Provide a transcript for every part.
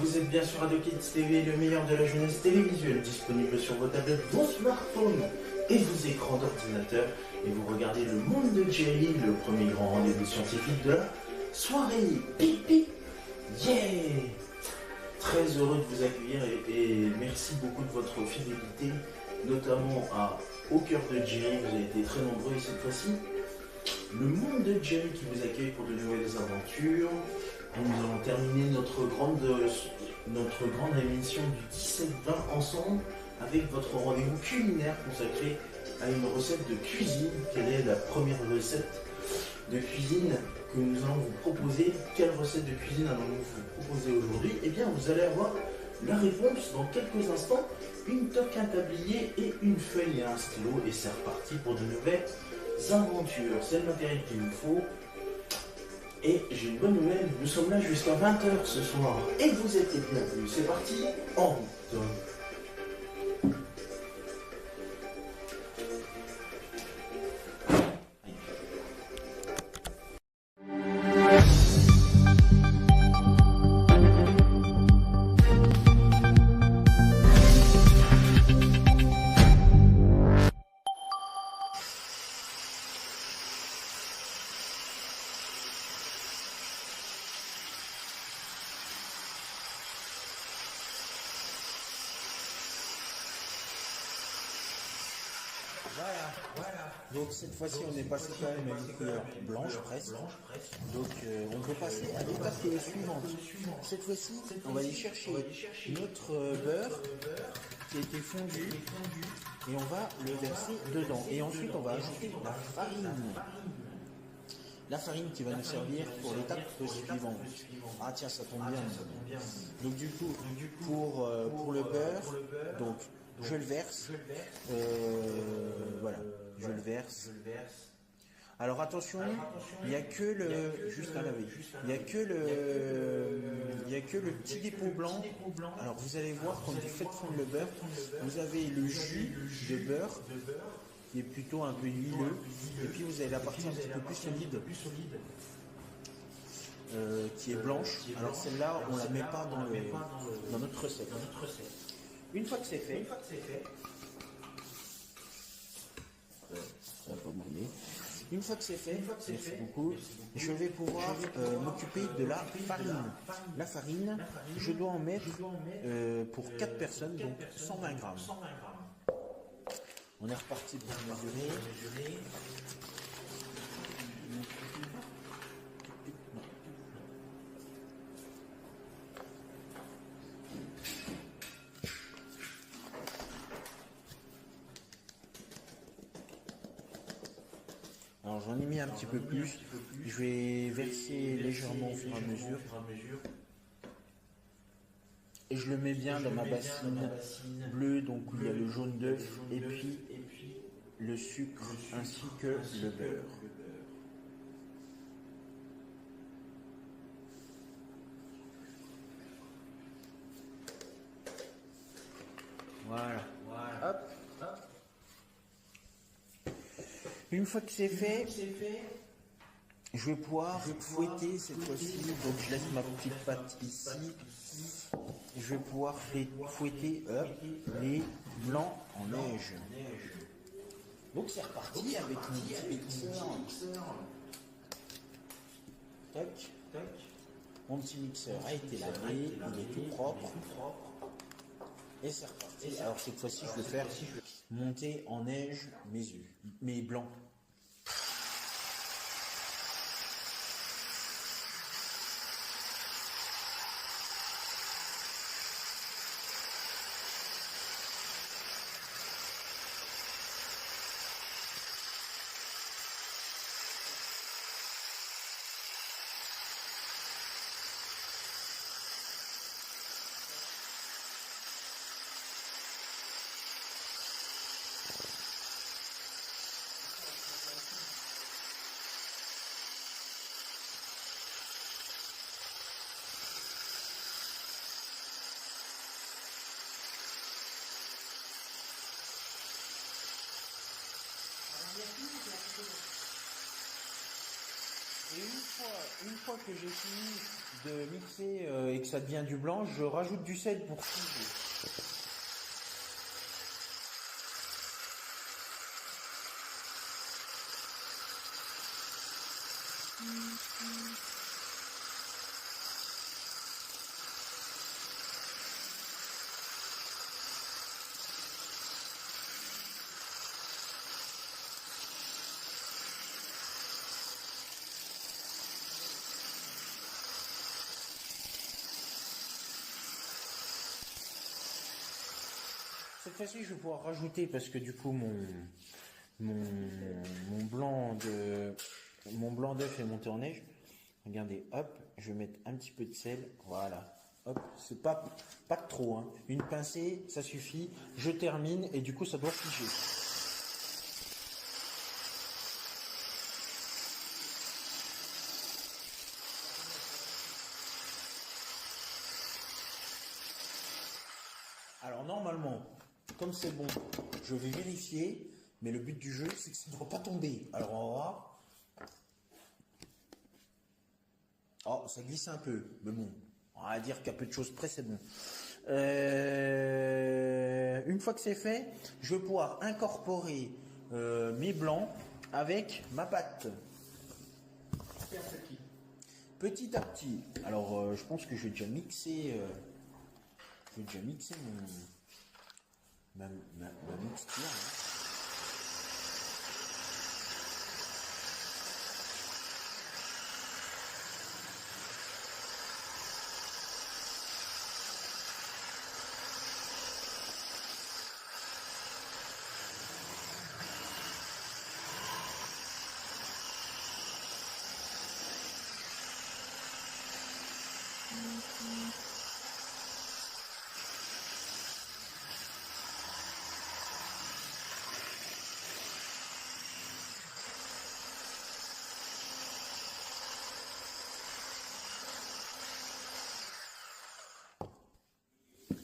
Vous êtes bien sur Radio Kids TV, le meilleur de la jeunesse télévisuelle, disponible sur vos tablettes, vos smartphones et vos écrans d'ordinateur. Et vous regardez Le Monde de Jerry, le premier grand rendez-vous scientifique de la soirée. Pip pip, yeah! Très heureux de vous accueillir et merci beaucoup de votre fidélité, notamment Au cœur de Jerry. Vous avez été très nombreux et cette fois-ci, Le Monde de Jerry qui vous accueille pour de nouvelles aventures. Et nous allons terminer notre grande émission du 17-20 ensemble avec votre rendez-vous culinaire consacré à une recette de cuisine. Quelle est la première recette de cuisine que nous allons vous proposer? Quelle recette de cuisine allons-nous vous proposer aujourd'hui? Eh bien, vous allez avoir la réponse dans quelques instants. Une toque, un tablier et une feuille et un stylo. Et c'est reparti pour de nouvelles aventures. C'est le matériel qu'il nous faut. Et j'ai une bonne nouvelle, nous sommes là jusqu'à 20h ce soir. Et vous êtes les bienvenus. C'est parti, en route. Voilà. Donc cette fois-ci on est passé quand même à une couleur blanche presque. Donc on peut passer à l'étape suivante. Cette fois-ci on va aller chercher notre beurre qui a été fondu et on va le verser dedans. Et ensuite on va ajouter la farine. La farine qui va nous servir pour l'étape suivante. Ah tiens, ça tombe bien. Donc du coup, pour le beurre, donc je le verse. Voilà, je le verse. Alors attention, il n'y a que le juste à laver. Il n'y a que le petit dépôt blanc. Alors vous allez voir quand vous faites fondre le beurre, vous avez le jus de beurre qui est plutôt un peu huileux, et puis vous avez la partie un petit peu plus solide qui est blanche. Alors celle-là on la met pas dans notre recette. Une fois que c'est fait, une fois que c'est fait, merci beaucoup, je vais pouvoir m'occuper de la farine. La farine, je dois en mettre pour 4 personnes, donc 120 grammes. On est reparti pour mesurer. Alors j'en ai mis un petit peu plus. Je vais verser légèrement au fur et à mesure. Et je le mets bien dans ma bassine bleue, donc où il y a le jaune d'œuf et puis le sucre ainsi que le beurre. Voilà. Hop. Une fois que c'est fait, je vais pouvoir fouetter cette fois-ci. Donc je laisse ma petite pâte ici. Je vais pouvoir fouetter les blancs en neige. Donc c'est reparti avec mon petit mixeur. Tac. Mon petit mixeur a été lavé, il est tout propre. Et c'est reparti. Alors cette fois-ci je vais faire monter en neige mes blancs. Et une fois que j'ai fini de mixer et que ça devient du blanc, je rajoute du sel pour figer. Cette fois-ci, je vais pouvoir rajouter parce que du coup mon blanc d'œuf est monté en neige. Regardez, hop, je vais mettre un petit peu de sel, voilà. Hop, c'est pas de trop, hein. Une pincée, ça suffit. Je termine et du coup, ça doit figer. Alors normalement, comme c'est bon, je vais vérifier, mais le but du jeu, c'est que ça ne doit pas tomber. Alors on va voir. Oh, ça glisse un peu, mais bon, on va dire qu'à peu de choses près, c'est bon. Une fois que c'est fait, je vais pouvoir incorporer mes blancs avec ma pâte. Petit à petit. Alors, je pense que je vais déjà mixer. Ma mixture. Hein.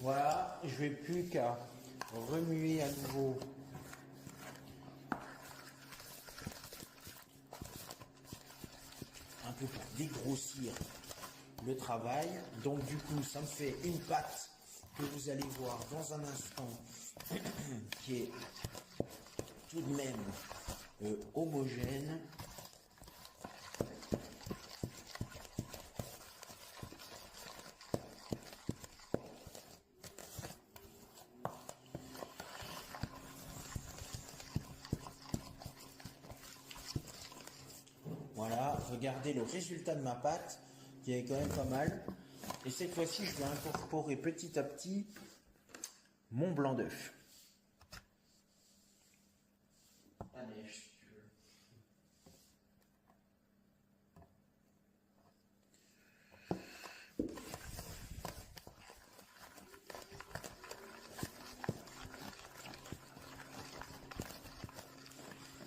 Voilà, je vais plus qu'à remuer à nouveau un peu pour dégrossir le travail. Donc du coup, ça me fait une pâte que vous allez voir dans un instant qui est tout de même homogène. Voilà, regardez le résultat de ma pâte, qui est quand même pas mal. Et cette fois-ci, je vais incorporer petit à petit mon blanc d'œuf. Allez, si tu veux.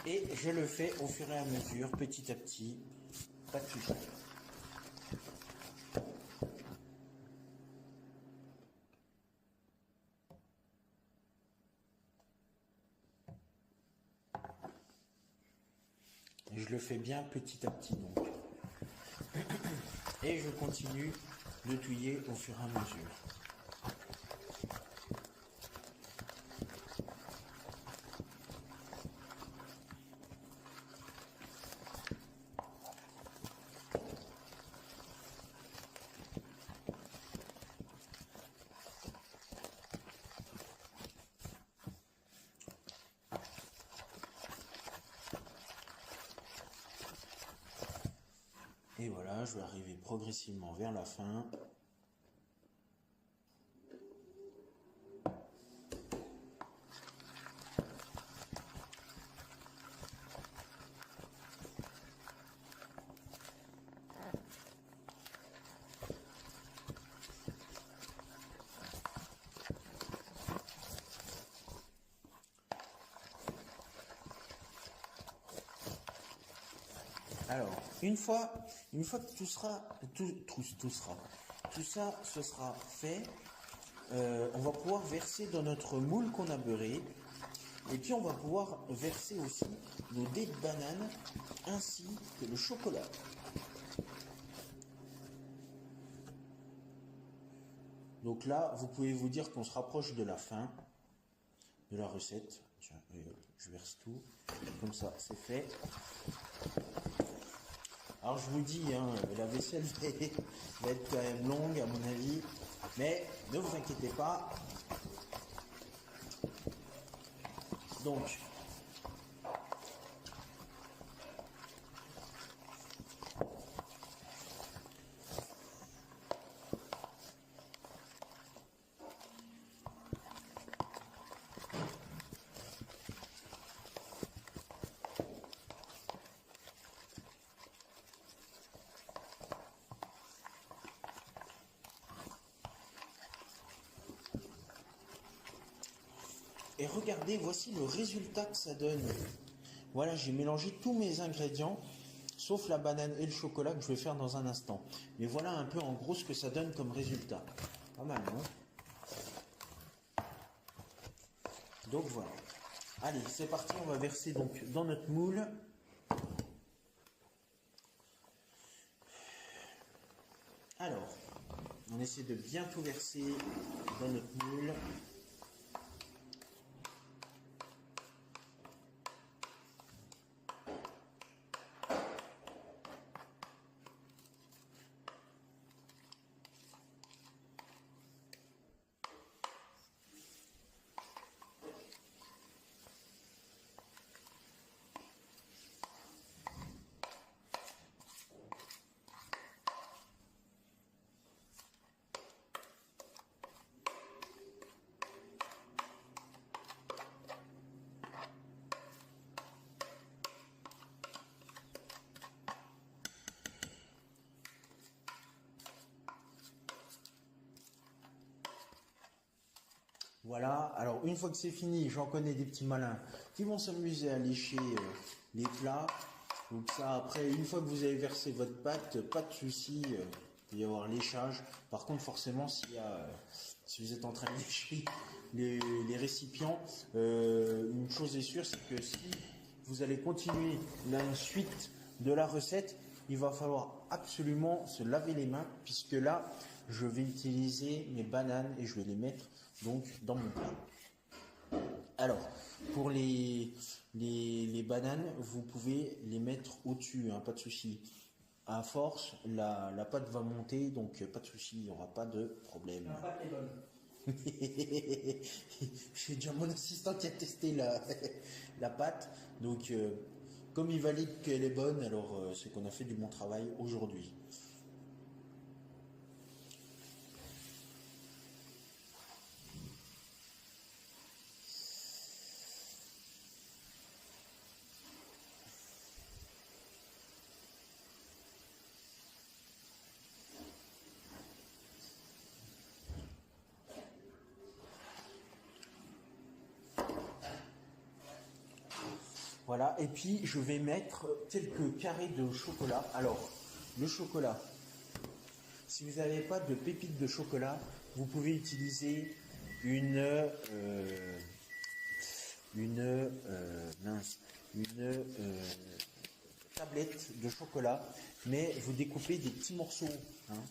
Et je le fais au fur et à mesure, petit à petit, pas de souci. Je le fais bien petit à petit donc. Et je continue de touiller au fur et à mesure. Et voilà, je vais arriver progressivement vers la fin. Alors, une fois que tout ça ce sera fait, on va pouvoir verser dans notre moule qu'on a beurré. Et puis on va pouvoir verser aussi nos dés de banane ainsi que le chocolat. Donc là, vous pouvez vous dire qu'on se rapproche de la fin de la recette. Tiens, je verse tout. Comme ça, c'est fait. Alors je vous dis, hein, la vaisselle va être quand même longue à mon avis. Mais ne vous inquiétez pas. Donc, et regardez, voici le résultat que ça donne. Voilà, j'ai mélangé tous mes ingrédients, sauf la banane et le chocolat que je vais faire dans un instant. Mais voilà un peu en gros ce que ça donne comme résultat. Pas mal, non? Donc voilà. Allez, c'est parti, on va verser donc dans notre moule. Alors, on essaie de bien tout verser dans notre moule. Voilà, alors une fois que c'est fini, j'en connais des petits malins qui vont s'amuser à lécher les plats. Donc ça, après, une fois que vous avez versé votre pâte, pas de souci, il peut y avoir léchage. Par contre, forcément, si vous êtes en train de lécher les récipients, une chose est sûre, c'est que si vous allez continuer la suite de la recette, il va falloir absolument se laver les mains, puisque là, je vais utiliser mes bananes et je vais les mettre donc dans mon plat. Alors, pour les bananes, vous pouvez les mettre au-dessus, hein, pas de souci. À force, la pâte va monter, donc pas de souci, il n'y aura pas de problème. La pâte est bonne. J'ai déjà mon assistant qui a testé la pâte, donc comme il valide qu'elle est bonne, alors c'est qu'on a fait du bon travail aujourd'hui. Voilà, et puis je vais mettre quelques carrés de chocolat. Alors, le chocolat, si vous n'avez pas de pépites de chocolat, vous pouvez utiliser une tablette de chocolat, mais vous découpez des petits morceaux, hein.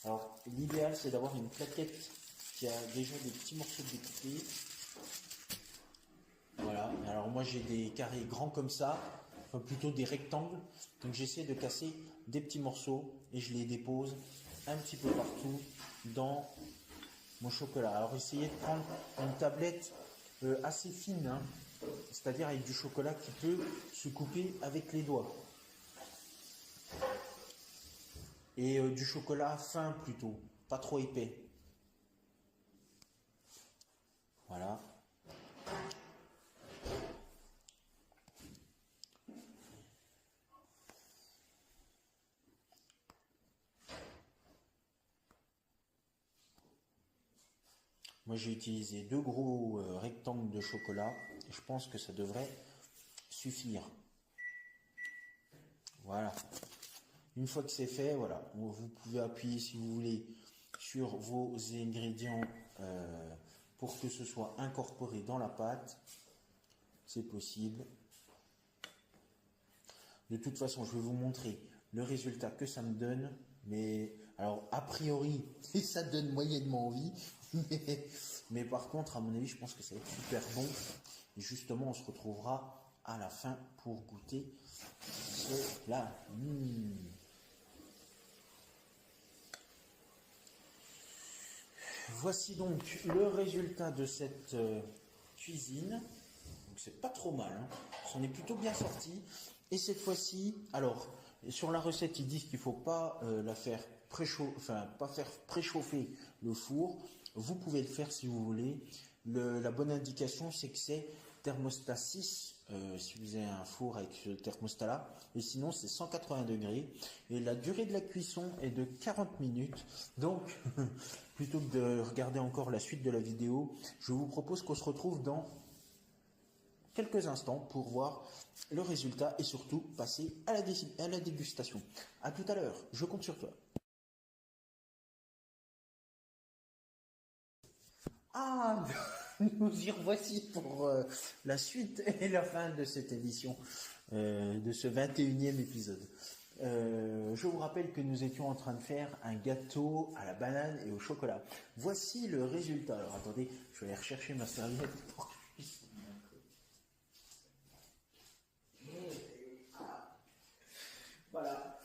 Alors, l'idéal, c'est d'avoir une plaquette qui a déjà des petits morceaux découpés. Voilà, alors moi j'ai des carrés grands comme ça, enfin plutôt des rectangles, donc j'essaie de casser des petits morceaux et je les dépose un petit peu partout dans mon chocolat. Alors essayez de prendre une tablette assez fine, hein, c'est-à-dire avec du chocolat qui peut se couper avec les doigts. Et du chocolat fin plutôt, pas trop épais. Voilà. Moi j'ai utilisé 2 gros rectangles de chocolat et je pense que ça devrait suffire. Voilà. Une fois que c'est fait, voilà, vous pouvez appuyer si vous voulez sur vos ingrédients pour que ce soit incorporé dans la pâte. C'est possible. De toute façon, je vais vous montrer le résultat que ça me donne Mais alors, a priori, ça donne moyennement envie. Mais par contre, à mon avis, je pense que ça va être super bon. Et justement, on se retrouvera à la fin pour goûter cela. Voici donc le résultat de cette cuisine. Donc c'est pas trop mal, hein. On est plutôt bien sorti. Et cette fois-ci, alors sur la recette ils disent qu'il faut pas la faire préchauffer le four. Vous pouvez le faire si vous voulez. La bonne indication c'est que c'est thermostat 6 si vous avez un four avec ce thermostat là, et sinon c'est 180 degrés et la durée de la cuisson est de 40 minutes. Donc plutôt que de regarder encore la suite de la vidéo, je vous propose qu'on se retrouve dans quelques instants pour voir le résultat et surtout passer à la dégustation. À tout à l'heure, je compte sur toi. Ah, nous y revoici pour la suite et la fin de cette édition, de ce 21e épisode. Je vous rappelle que nous étions en train de faire un gâteau à la banane et au chocolat. Voici le résultat. Alors attendez, je vais aller rechercher ma serviette pour que je puisse... Voilà.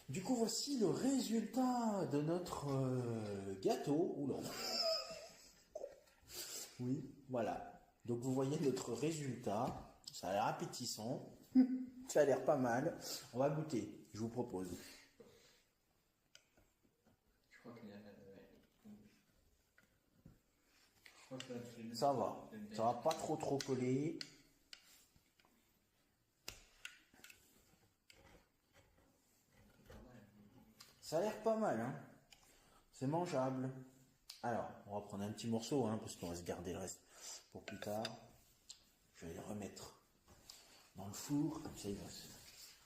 Du coup, voici le résultat de notre gâteau. Oula. Oui, voilà. Donc vous voyez notre résultat. Ça a l'air appétissant. Ça a l'air pas mal. On va goûter. Je vous propose. Je crois qu'il y a... Ça va. Ça va pas trop coller. Ça a l'air pas mal, hein. C'est mangeable. Alors, on va prendre un petit morceau, hein, parce qu'on va se garder le reste pour plus tard. Je vais les remettre dans le four, comme ça il va se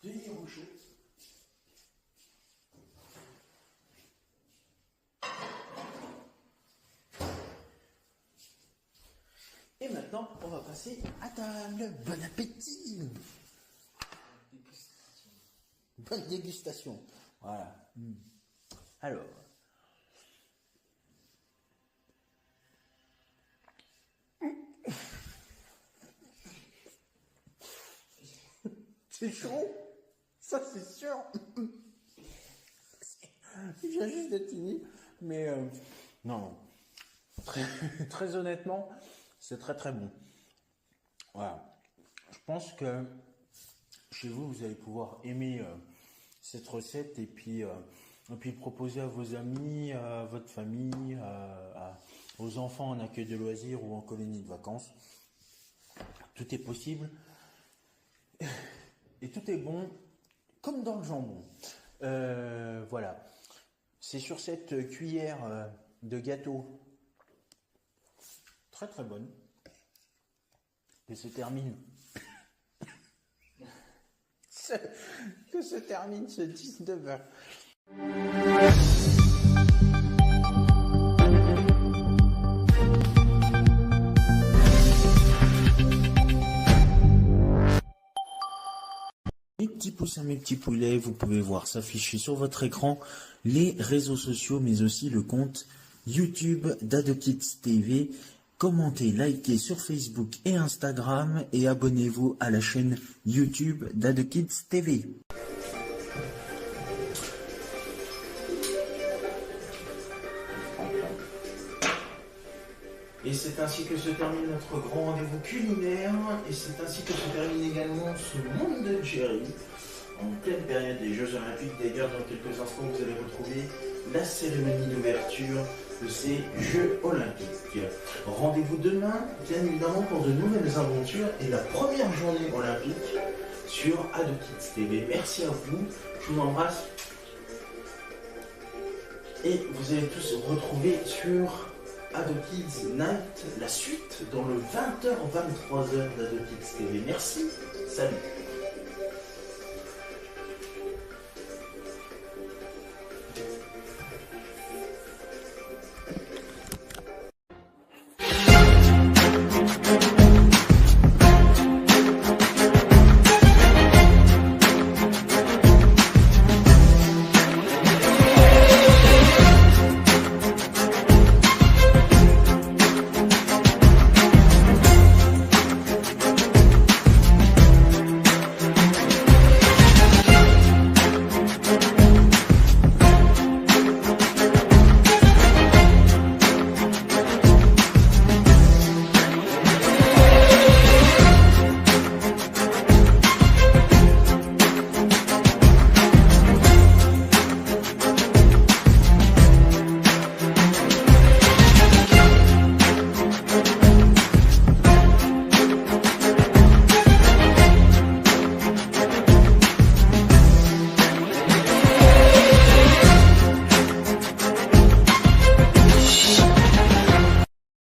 tenir au chaud. Et maintenant, on va passer à table. Bon appétit! Bonne dégustation. Voilà. Alors. C'est chaud. Ça, c'est sûr. Il vient juste d'être fini. Mais non. Très honnêtement, c'est très bon. Voilà. Je pense que chez vous, vous allez pouvoir aimer cette recette et puis proposer à vos amis, à votre famille, aux enfants en accueil de loisirs ou en colonie de vacances. Tout est possible et tout est bon comme dans le jambon. Voilà. C'est sur cette cuillère de gâteau très bonne que se termine ce 19h. Mes petits poussins, mes petits poulets, vous pouvez voir s'afficher sur votre écran les réseaux sociaux, mais aussi le compte YouTube d'AdoKids TV. Commentez, likez sur Facebook et Instagram et abonnez-vous à la chaîne YouTube d'AdoKids TV. Et c'est ainsi que se termine notre grand rendez-vous culinaire, et c'est ainsi que se termine également ce monde de Jerry, en pleine période des Jeux Olympiques. D'ailleurs, dans quelques instants, vous allez retrouver la cérémonie d'ouverture de ces Jeux Olympiques. Rendez-vous demain, bien évidemment, pour de nouvelles aventures et la première journée olympique sur AdoKids TV. Merci à vous, je vous embrasse, et vous allez tous retrouver sur AdoKids Night, la suite dans le 20h-23h d'AdoKids TV. Merci, salut.